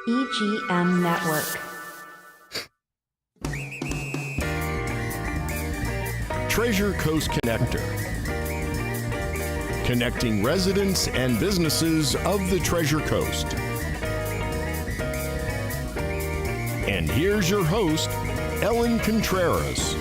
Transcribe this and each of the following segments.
EGM Network. Treasure Coast Connector. Connecting residents and businesses of the Treasure Coast. And here's your host, Ellen Contreras.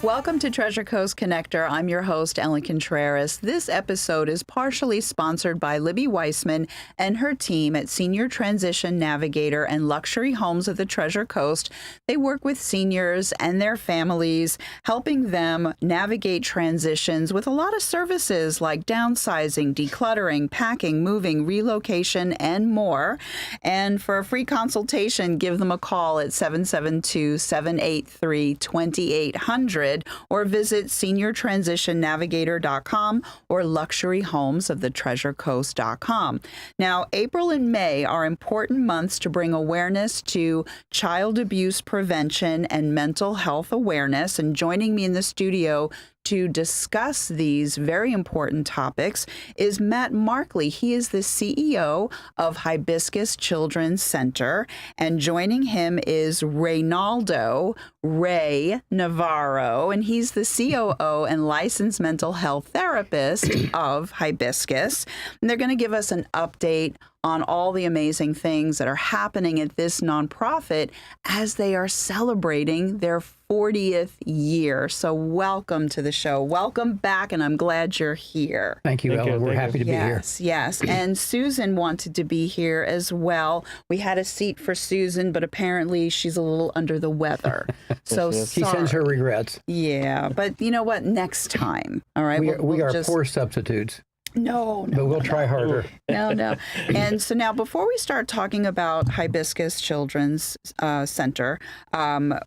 Welcome to Treasure Coast Connector. I'm your host, Ellen Contreras. This episode is partially sponsored by Libby Weissman and her team at Senior Transition Navigator and Luxury Homes of the Treasure Coast. They work with seniors and their families, helping them navigate transitions with a lot of services like downsizing, decluttering, packing, moving, relocation, and more. And for a free consultation, give them a call at 772-783-2800. Or visit seniortransitionnavigator.com or luxuryhomesofthetreasurecoast.com. Now, April and May are important months to bring awareness to child abuse prevention and mental health awareness. And joining me in the studio to discuss these very important topics is Matt Markley. He is the CEO of Hibiscus Children's Center. And joining him is Reynaldo Navarro, and he's the COO and licensed mental health therapist of Hibiscus. And they're going to give us an update on all the amazing things that are happening at this nonprofit as they are celebrating their 40th year. So welcome to the show. Welcome back, and I'm glad you're here. Thank you, Ellen. We're happy to be here. Yes. And Susan wanted to be here as well. We had a seat for Susan, but apparently she's a little under the weather. So she sends her regrets. Yeah, but you know what? Next time, all right? We are poor substitutes. No. But we'll try harder. No. And so now, before we start talking about Hibiscus Children's Center,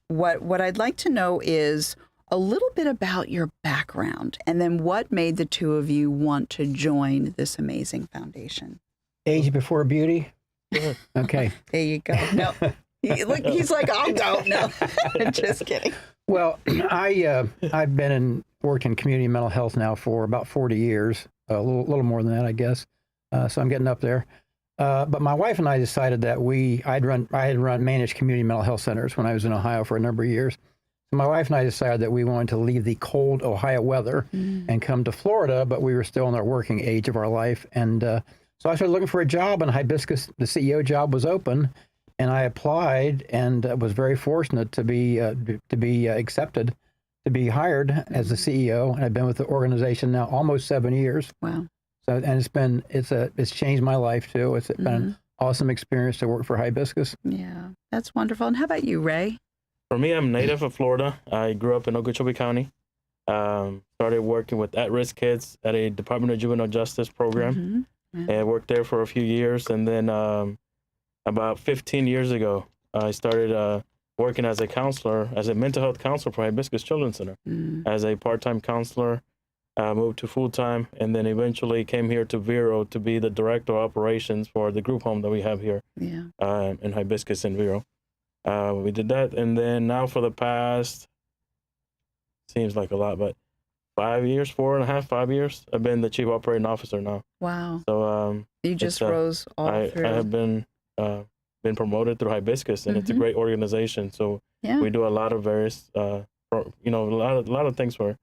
what I'd like to know is a little bit about your background, and then what made the two of you want to join this amazing foundation. Age before beauty? Okay. There you go. No. He's like, I'll go. No. Just kidding. Well, I've been worked in community mental health now for about 40 years. A little more than that, I guess. So I'm getting up there. But my wife and I decided that I had managed community mental health centers when I was in Ohio for a number of years. So my wife and I decided that we wanted to leave the cold Ohio weather and come to Florida, but we were still in our working age of our life. And so I started looking for a job, and Hibiscus, the CEO job, was open, and I applied and was very fortunate to be accepted, to be hired as the CEO, and I've been with the organization now almost 7 years. Wow! So, and it's changed my life too. It's been an awesome experience to work for Hibiscus. Yeah, that's wonderful. And how about you, Ray? For me, I'm native of Florida. I grew up in Okeechobee County. Started working with at-risk kids at a Department of Juvenile Justice program, and I worked there for a few years. And then about 15 years ago, I started working as a counselor, as a mental health counselor for Hibiscus Children's Center. As a part-time counselor, moved to full-time, and then eventually came here to Vero to be the director of operations for the group home that we have here in Hibiscus and Vero. We did that, and then now for the past, seems like a lot, but 5 years, 5 years, I've been the chief operating officer now. Wow. So you just rose all through. I have been promoted through Hibiscus, and it's a great organization. So we do a lot of various, a lot of things that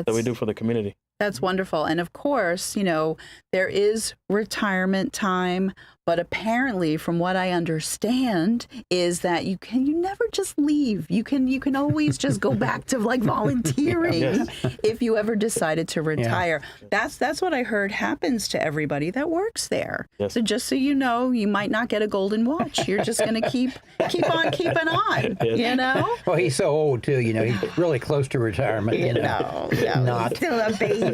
we do for the community. That's wonderful. And of course, there is retirement time, but apparently from what I understand is that you never just leave. You can always just go back to like volunteering if you ever decided to retire. Yeah. That's what I heard happens to everybody that works there. Yes. So just so you know, you might not get a golden watch. You're just going to keep on keeping on, Well, he's so old too, he's really close to retirement, No, not still a baby.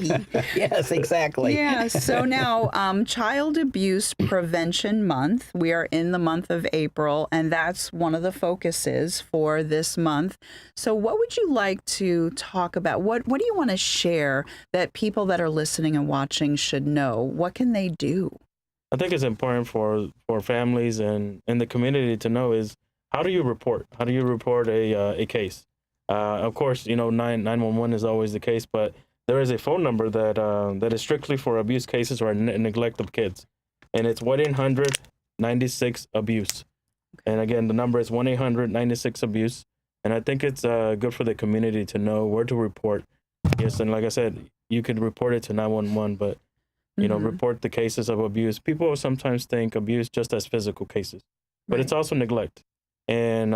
Yes, exactly. Yeah. So now, Child Abuse Prevention Month. We are in the month of April, and that's one of the focuses for this month. So what would you like to talk about? What do you want to share that people that are listening and watching should know? What can they do? I think it's important for families and the community to know is how do you report? How do you report a case? Of course, 911 is always the case, but there is a phone number that is strictly for abuse cases or neglect of kids. and it's 1-800-96-ABUSE. And again, the number is 1-800-96-ABUSE. And I think it's good for the community to know where to report. Yes, and like I said, you could report it to 911, but you know, report the cases of abuse. People sometimes think abuse just as physical cases, but it's also neglect. And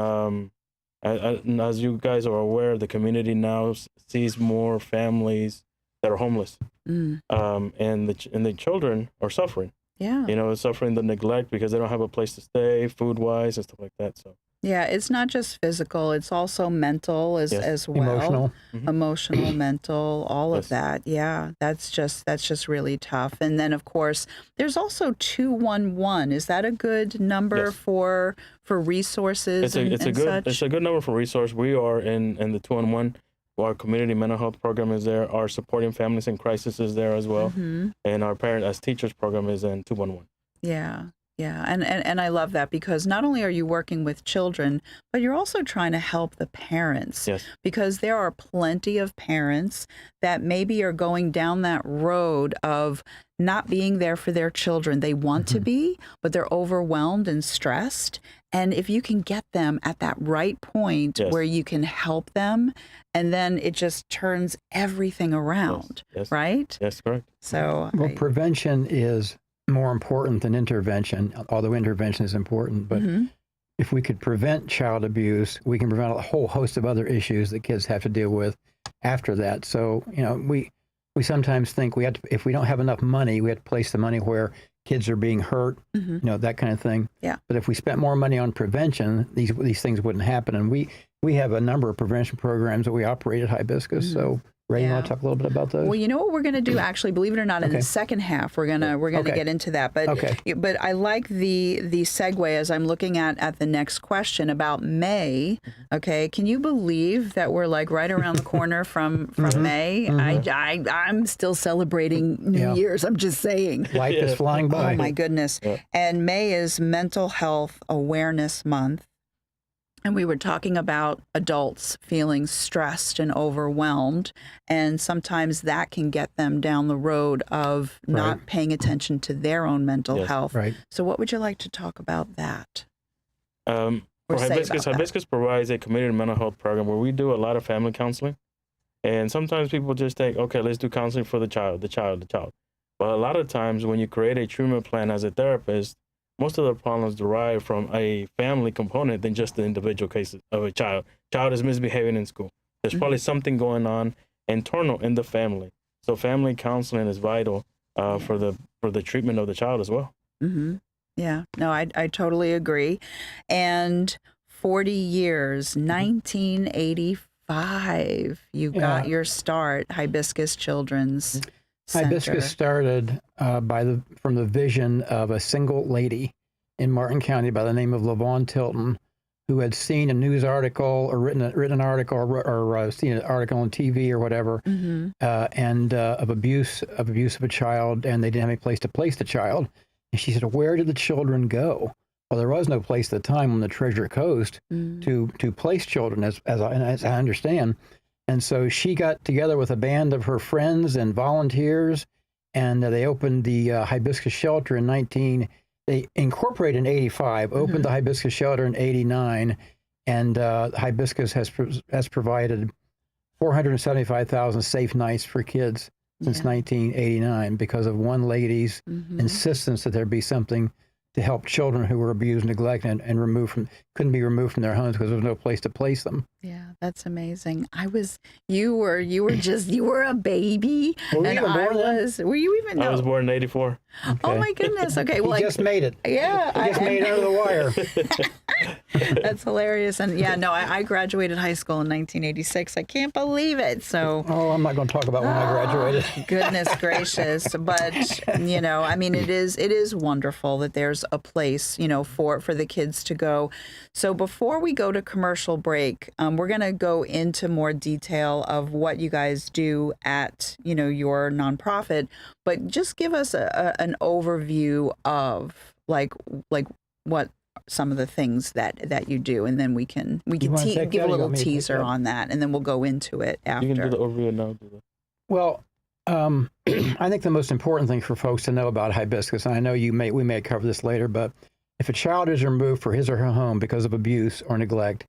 as you guys are aware, the community now sees more families that are homeless, and the children are suffering. Yeah. You know, suffering the neglect because they don't have a place to stay, food-wise and stuff like that. So. Yeah, it's not just physical; it's also mental as well. Emotional, emotional, mental, all of that. Yeah, that's just really tough. And then, of course, there's also 211. Is that a good number for resources? It's a good number for resource. We are in the 211. Our community mental health program is there. Our supporting families in crisis is there as well, and our parent as teachers program is in 211. Yeah. Yeah, and I love that because not only are you working with children, but you're also trying to help the parents. Yes. Because there are plenty of parents that maybe are going down that road of not being there for their children. They want to be, but they're overwhelmed and stressed. And if you can get them at that right point where you can help them, and then it just turns everything around, right? Yes, correct. So, prevention is more important than intervention, although intervention is important. But if we could prevent child abuse, we can prevent a whole host of other issues that kids have to deal with after that. So, you know, we sometimes think we have to, if we don't have enough money, we have to place the money where kids are being hurt, you know, that kind of thing. Yeah. But if we spent more money on prevention, these things wouldn't happen. And we have a number of prevention programs that we operate at Hibiscus. So, Ray, you want to talk a little bit about those? Well, you know what we're going to do, actually, believe it or not, in the second half, we're gonna get into that. But I like the segue as I'm looking at the next question about May. Okay, can you believe that we're like right around the corner from May? I'm still celebrating New Year's. I'm just saying. Life is flying by. Oh my goodness! And May is Mental Health Awareness Month. And we were talking about adults feeling stressed and overwhelmed, and sometimes that can get them down the road of not paying attention to their own mental health. Right. So what would you like to talk about that? For Hibiscus provides a community mental health program where we do a lot of family counseling. And sometimes people just think, okay, let's do counseling for the child. But a lot of times when you create a treatment plan as a therapist, most of the problems derive from a family component than just the individual cases of a child. Child is misbehaving in school. There's probably something going on internal in the family. So family counseling is vital for the treatment of the child as well. Yeah, no, I totally agree. And 40 years, 1985, you got your start, Hibiscus Children's Center. Hibiscus started from the vision of a single lady in Martin County by the name of LaVon Tilton, who had seen a news article or written an article or seen an article on TV or whatever, and of abuse of a child, and they didn't have any place to place the child. And she said, "Where did the children go?" Well, there was no place at the time on the Treasure Coast to place children, as I understand. And so she got together with a band of her friends and volunteers, and they opened the Hibiscus Shelter they incorporated in 85, opened the Hibiscus Shelter in 89, and Hibiscus has provided 475,000 safe nights for kids since 1989 because of one lady's insistence that there be something to help children who were abused, neglected, and couldn't be removed from their homes because there was no place to place them. Yeah, that's amazing. You were a baby, and I was. Were you even? I was born in 84. Okay. Oh my goodness. Okay, well, he just made it. Yeah, he just made it under the wire. That's hilarious. And I graduated high school in 1986. I can't believe it. So. Oh, I'm not going to talk about when I graduated. Goodness gracious! But I mean, it is wonderful that there's a place for the kids to go. So before we go to commercial break, we're going to go into more detail of what you guys do at your nonprofit, but just give us an overview of like what some of the things that you do, and then we can give a little teaser on that, and then we'll go into it after. You can do the overview now. Well, I think the most important thing for folks to know about hibiscus, and I know we may cover this later, but if a child is removed from his or her home because of abuse or neglect,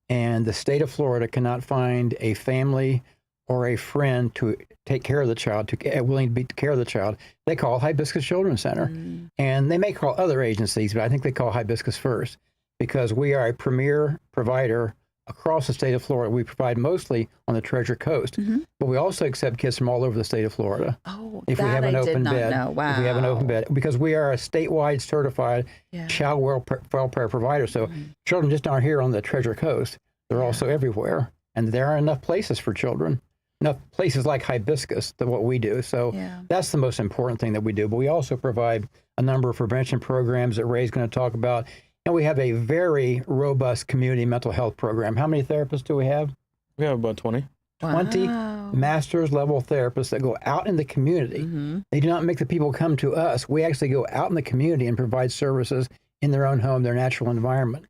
and the state of Florida cannot find a family or a friend to take care of the child, willing to take care of the child, they call Hibiscus Children's Center. And they may call other agencies, but I think they call Hibiscus first, because we are a premier provider across the state of Florida. We provide mostly on the Treasure Coast, but we also accept kids from all over the state of Florida. Oh, if that we have an I open did not bed, know. Wow. if we have an open bed, because we are a statewide certified child welfare provider. So children just aren't here on the Treasure Coast; they're also everywhere, and there are enough places for children. Enough places like Hibiscus to what we do. So that's the most important thing that we do. But we also provide a number of prevention programs that Ray's going to talk about. And we have a very robust community mental health program. How many therapists do we have? We have about 20. 20 master's level therapists that go out in the community. They do not make the people come to us. We actually go out in the community and provide services in their own home, their natural environment.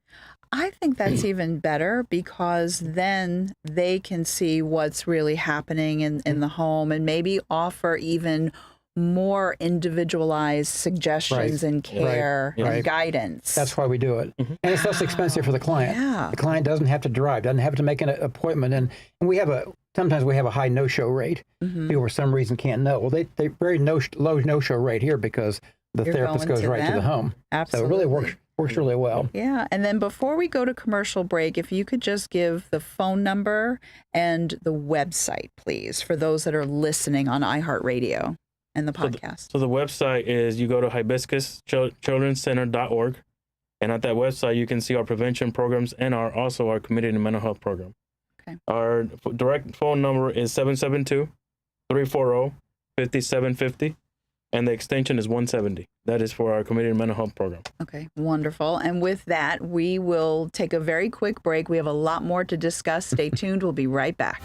I think that's even better, because then they can see what's really happening in the home and maybe offer even more individualized suggestions and care and guidance. That's why we do it. And it's less expensive for the client. The client doesn't have to drive, doesn't have to make an appointment. And we have sometimes we have a high no-show rate. People for some reason can't know. Well, they very low no-show rate here because the therapist goes right to the home. Absolutely. So it really works really well. Yeah. And then before we go to commercial break, if you could just give the phone number and the website, please, for those that are listening on iHeartRadio and the podcast. So the website is, you go to hibiscuschildrencenter.org, and at that website you can see our prevention programs and also our community mental health program. Okay. Our direct phone number is 772-340-5750, and the extension is 170. That is for our community mental health program. Okay, wonderful. And with that, we will take a very quick break. We have a lot more to discuss. Stay tuned. We'll be right back.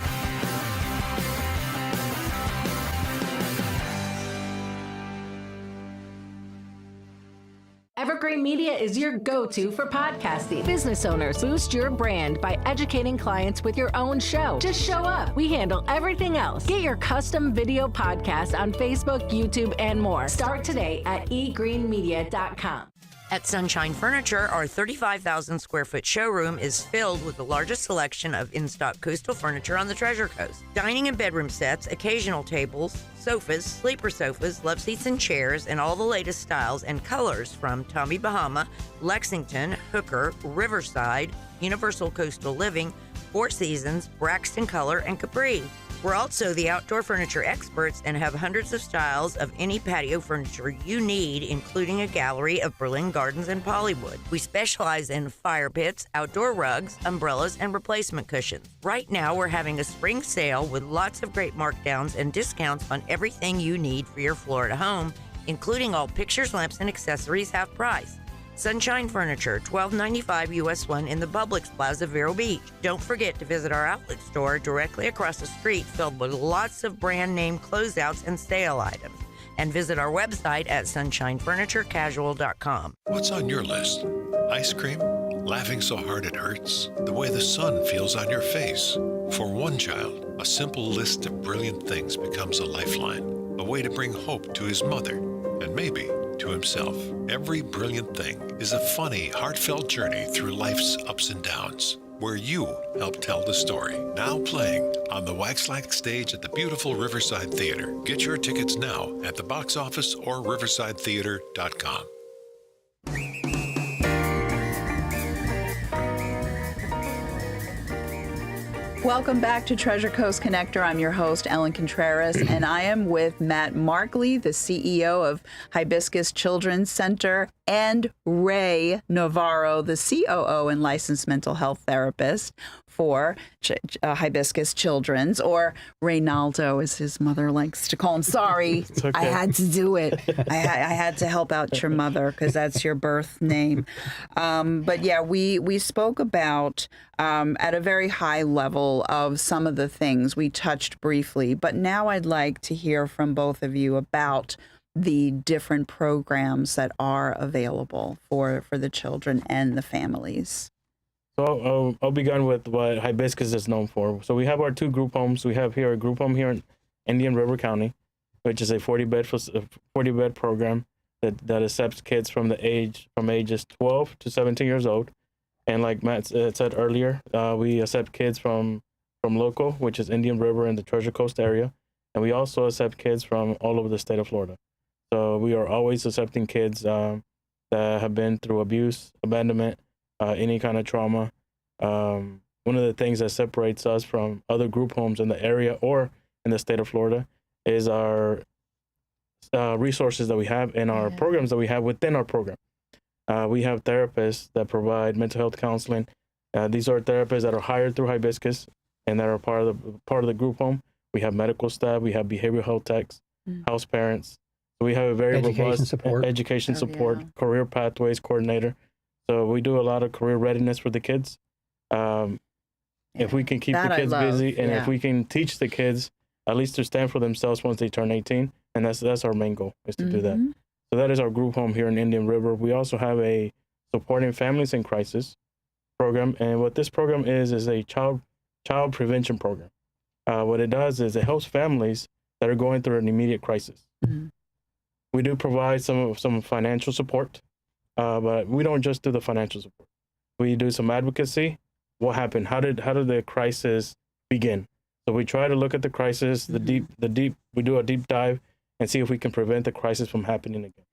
Evergreen Media is your go-to for podcasting. Business owners, boost your brand by educating clients with your own show. Just show up. We handle everything else. Get your custom video podcast on Facebook, YouTube, and more. Start today at egreenmedia.com. At Sunshine Furniture, our 35,000 square foot showroom is filled with the largest selection of in-stock coastal furniture on the Treasure Coast. Dining and bedroom sets, occasional tables, sofas, sleeper sofas, love seats and chairs, and all the latest styles and colors from Tommy Bahama, Lexington, Hooker, Riverside, Universal Coastal Living, Four Seasons, Braxton Color, and Capri. We're also the outdoor furniture experts and have hundreds of styles of any patio furniture you need, including a gallery of Berlin Gardens and Polywood. We specialize in fire pits, outdoor rugs, umbrellas, and replacement cushions. Right now, we're having a spring sale with lots of great markdowns and discounts on everything you need for your Florida home, including all pictures, lamps, and accessories half price. Sunshine Furniture, 1295 US 1 in the Publix Plaza, Vero Beach. Don't forget to visit our outlet store directly across the street, filled with lots of brand name closeouts and sale items. And visit our website at sunshinefurniturecasual.com. What's on your list? Ice cream? Laughing so hard it hurts? The way the sun feels on your face? For one child, a simple list of brilliant things becomes a lifeline, a way to bring hope to his mother, and maybe to himself. Every brilliant thing is a funny, heartfelt journey through life's ups and downs, where you help tell the story. Now playing on the Waxlack stage at the beautiful Riverside Theater. Get your tickets now at the box office or riversidetheater.com. Welcome back to Treasure Coast Connector. I'm your host, Ellen Contreras, and I am with Matt Markley, the CEO of Hibiscus Children's Center, and Ray Navarro, the COO and licensed mental health therapist for Hibiscus Children's, or Reynaldo, as his mother likes to call him. Sorry, okay. I had to do it. I had to help out your mother because that's your birth name. But yeah, we spoke about at a very high level of some of the things we touched briefly. But now I'd like to hear from both of you about the different programs that are available for the children and the families. So I'll begin with what Hibiscus is known for. So we have our two group homes. We have here a group home here in Indian River County. which is a 40-bed program that accepts kids from ages 12 to 17 years old. And like Matt said earlier, we accept kids from local, which is Indian River and the Treasure Coast area. And we also accept kids from all over the state of Florida. So we are always accepting kids that have been through abuse, abandonment, any kind of trauma. One of the things that separates us from other group homes in the area or in the state of Florida is our resources that we have and our programs that we have within our program. We have therapists that provide mental health counseling. These are therapists that are hired through Hibiscus and that are part of the group home. We have medical staff. We have behavioral health techs, house parents. So we have a very robust education support, career pathways coordinator. So we do a lot of career readiness for the kids. If we can keep the kids busy and if we can teach the kids at least to stand for themselves once they turn 18, and that's our main goal, is to do that. So that is our group home here in Indian River. We also have a supporting families in crisis program, and what this program is a child prevention program. What it does is it helps families that are going through an immediate crisis. We do provide some financial support, but we don't just do the financial support. We do some advocacy. What happened? How did the crisis begin? So we try to look at the crisis, the deep. We do a deep dive and see if we can prevent the crisis from happening again.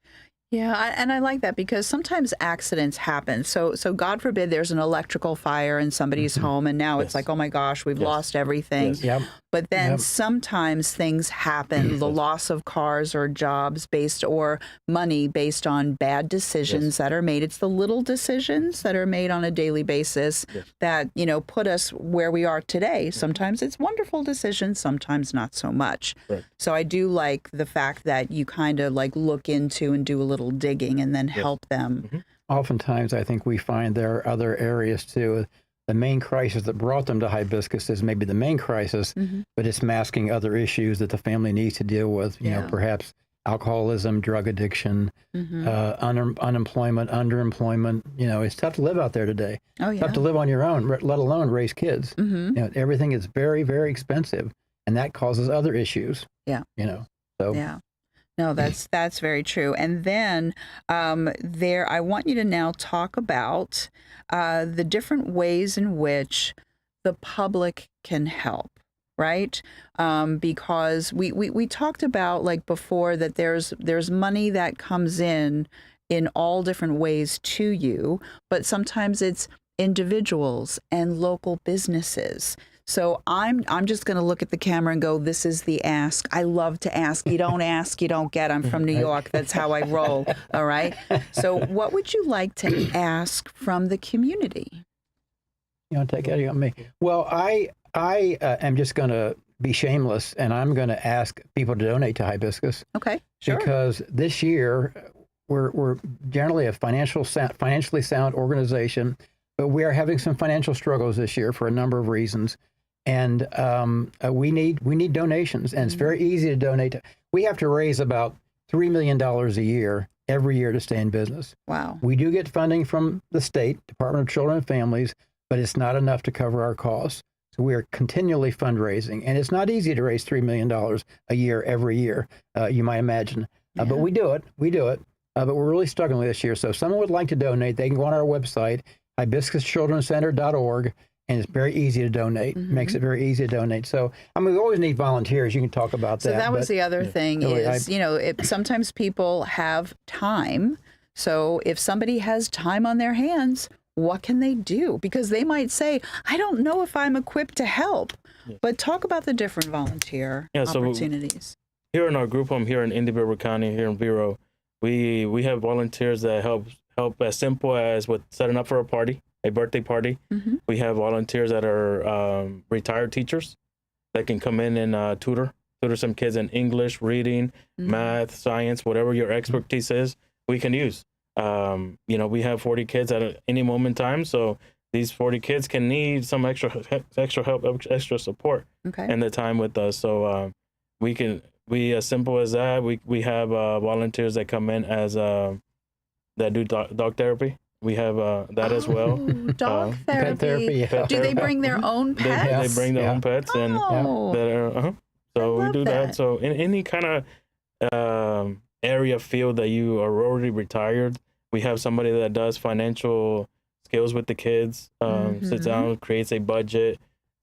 Yeah, and I like that because sometimes accidents happen. So God forbid there's an electrical fire in somebody's home, and now it's like, oh my gosh, we've lost everything. But then sometimes things happen, the loss of cars or jobs or money based on bad decisions that are made. It's the little decisions that are made on a daily basis that, put us where we are today. Sometimes it's wonderful decisions, sometimes not so much. So I do like the fact that you kind of like look into and do a little digging and then help them. Oftentimes, I think we find there are other areas too. The main crisis that brought them to Hibiscus is maybe the main crisis, but it's masking other issues that the family needs to deal with. You know, perhaps alcoholism, drug addiction, unemployment, underemployment. It's tough to live out there today. Tough to live on your own, let alone raise kids. Everything is very, very expensive, and that causes other issues. No, that's very true. And then I want you to now talk about the different ways in which the public can help, right? Because we talked about like before that there's money that comes in all different ways to you, but sometimes it's individuals and local businesses. So I'm just going to look at the camera and go, this is the ask. I love to ask. You don't ask, you don't get. I'm from New York. That's how I roll. All right. So what would you like to ask from the community? You want to take it on me? Well, I am just going to be shameless, and I'm going to ask people to donate to Hibiscus. Okay, sure. Because this year, we're generally a financially sound organization, but we are having some financial struggles this year for a number of reasons. And we need donations, and it's very easy to donate. We have to raise about $3 million a year every year to stay in business. Wow. We do get funding from the state Department of Children and Families, but it's not enough to cover our costs. So we are continually fundraising, and it's not easy to raise $3 million a year every year, you might imagine. But we do it. But we're really struggling this year. So if someone would like to donate, they can go on our website, hibiscuschildrencenter.org. And it's very easy to donate. Makes it very easy to donate. So, we always need volunteers. You can talk about that. So that was the other thing is, sometimes people have time. So if somebody has time on their hands, what can they do? Because they might say, I don't know if I'm equipped to help. But talk about the different volunteer opportunities. So here in our group home here in Indian River County, here in Vero, we have volunteers that help as simple as with setting up for a birthday party. We have volunteers that are retired teachers that can come in and tutor some kids in English, reading, math, science, whatever your expertise is, we can use. We have 40 kids at any moment in time, so these 40 kids can need some extra help, extra support in the time with us. So we as simple as that, we have volunteers that come in as that do dog therapy. We have that as well. Dog therapy. Do they bring their own pets? They bring their own pets, and that are, so we do that. So any kind of area field that you are already retired, we have somebody that does financial skills with the kids, sits down, creates a budget.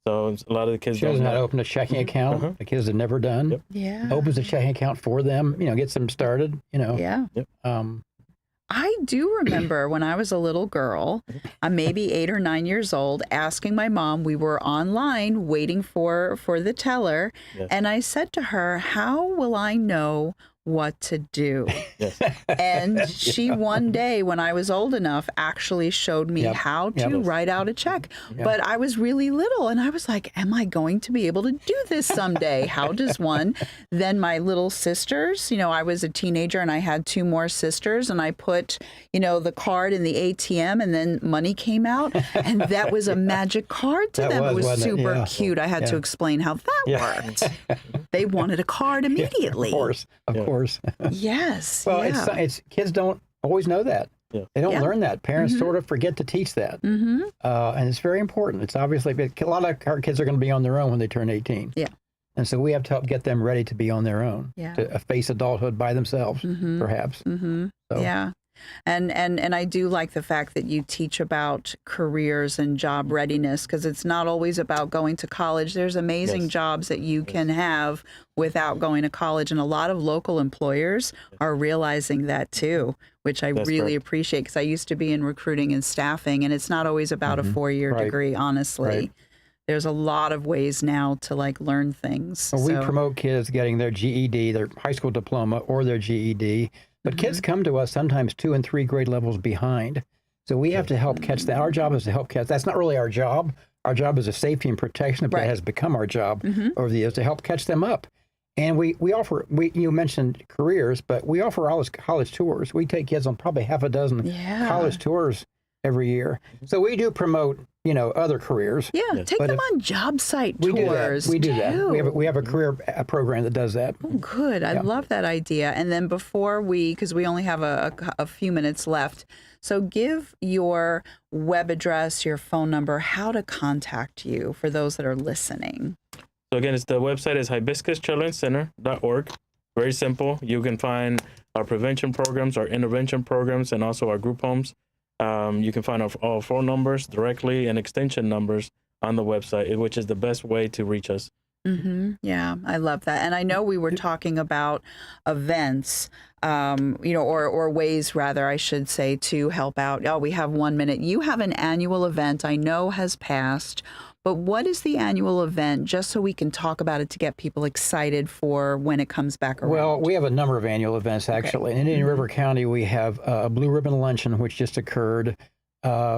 So a lot of the kids Shows them how to open a checking account. The kids have never done. Yep. Yeah. Opens a checking account for them. Gets them started. Yeah. I do remember when I was a little girl, I'm maybe 8 or 9 years old, asking my mom, we were online waiting for the teller. Yes. And I said to her, how will I know what to do? Yes. And she one day, when I was old enough, actually showed me how to write out a check. But I was really little and I was like, am I going to be able to do this someday? How does one? Then my little sisters, I was a teenager and I had 2 more sisters, and I put, the card in the ATM and then money came out, and that was a magic card to them. It was super cute. I had to explain how that worked. They wanted a card immediately. Of course. Yes. Well, it's kids don't always know that. Yeah. They don't learn that. Parents sort of forget to teach that. And it's very important. It's obviously, a lot of our kids are going to be on their own when they turn 18. Yeah. And so we have to help get them ready to be on their own, to face adulthood by themselves, perhaps. So. Yeah. And I do like the fact that you teach about careers and job readiness, because it's not always about going to college. There's amazing jobs that you can have without going to college. And a lot of local employers are realizing that too, which I really appreciate, because I used to be in recruiting and staffing, and it's not always about a 4-year degree, honestly. Right. There's a lot of ways now to learn things. Well, we promote kids getting their GED, their high school diploma, or their GED. But kids come to us sometimes 2 and 3 grade levels behind. So we have to help catch that. Our job is to help catch. That's not really our job. Our job is a safety and protection, but it has become our job over the years to help catch them up. And we offer, you mentioned careers, but we offer all college tours. We take kids on probably half a dozen college tours every year. So we do promote, other careers. Yeah, take them on job site tours. We do that. We have a career program that does that. Oh, good. I love that idea. And then before because we only have a few minutes left, so give your web address, your phone number, how to contact you for those that are listening. So again, the website is hibiscuschildrencenter.org. Very simple. You can find our prevention programs, our intervention programs, and also our group homes. You can find all phone numbers directly and extension numbers on the website, which is the best way to reach us. Yeah, I love that. And I know we were talking about events, or ways, rather, I should say, to help out. Oh, we have 1 minute. You have an annual event I know has passed. But what is the annual event, just so we can talk about it to get people excited for when it comes back around? Well, we have a number of annual events, actually. In Indian River County, we have a Blue Ribbon Luncheon, which just occurred.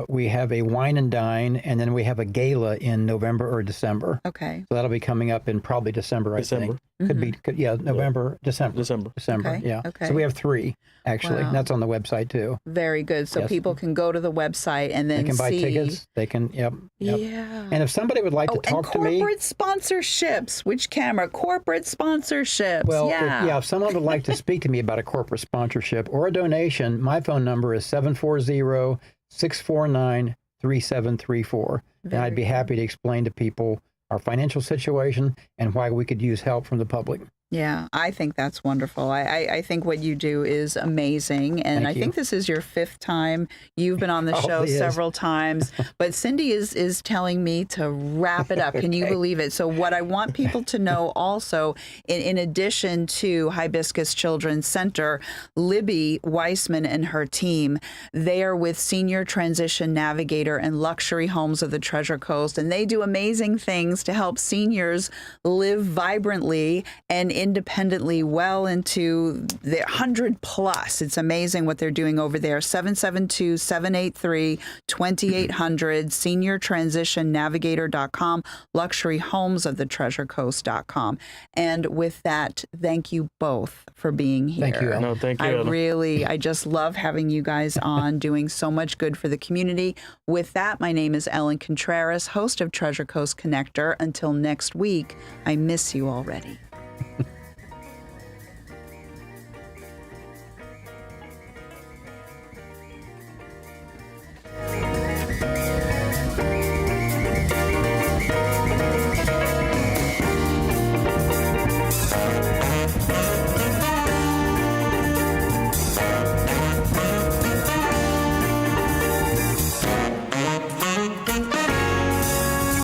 We have a Wine and Dine, and then we have a gala in November or December. Okay. So that'll be coming up in probably December, I think. Could be, November, December. Okay. Yeah. Okay. So we have 3, actually. Wow. That's on the website, too. Very good. So people can go to the website and then they can buy tickets. They can, Yeah. And if somebody would like to talk to me. Corporate sponsorships. Which camera? Corporate sponsorships. Well, if someone would like to speak to me about a corporate sponsorship or a donation, my phone number is 740-649-3734. And I'd be happy to explain to people our financial situation and why we could use help from the public. Yeah, I think that's wonderful. I think what you do is amazing. And I think this is your 5th time. You've been on the show several times. But Cindy is telling me to wrap it up. Can you believe it? So what I want people to know also, in addition to Hibiscus Children's Center, Libby Weissman and her team, they are with Senior Transition Navigator and Luxury Homes of the Treasure Coast. And they do amazing things to help seniors live vibrantly and independently well into the 100 plus. It's amazing what they're doing over there. 772-783-2800, seniortransitionnavigator.com, luxuryhomesoftheTreasureCoast.com. And with that, thank you both for being here. Thank you, Ellen. No, thank you, I just love having you guys on, doing so much good for the community. With that, my name is Ellen Contreras, host of Treasure Coast Connector. Until next week, I miss you already.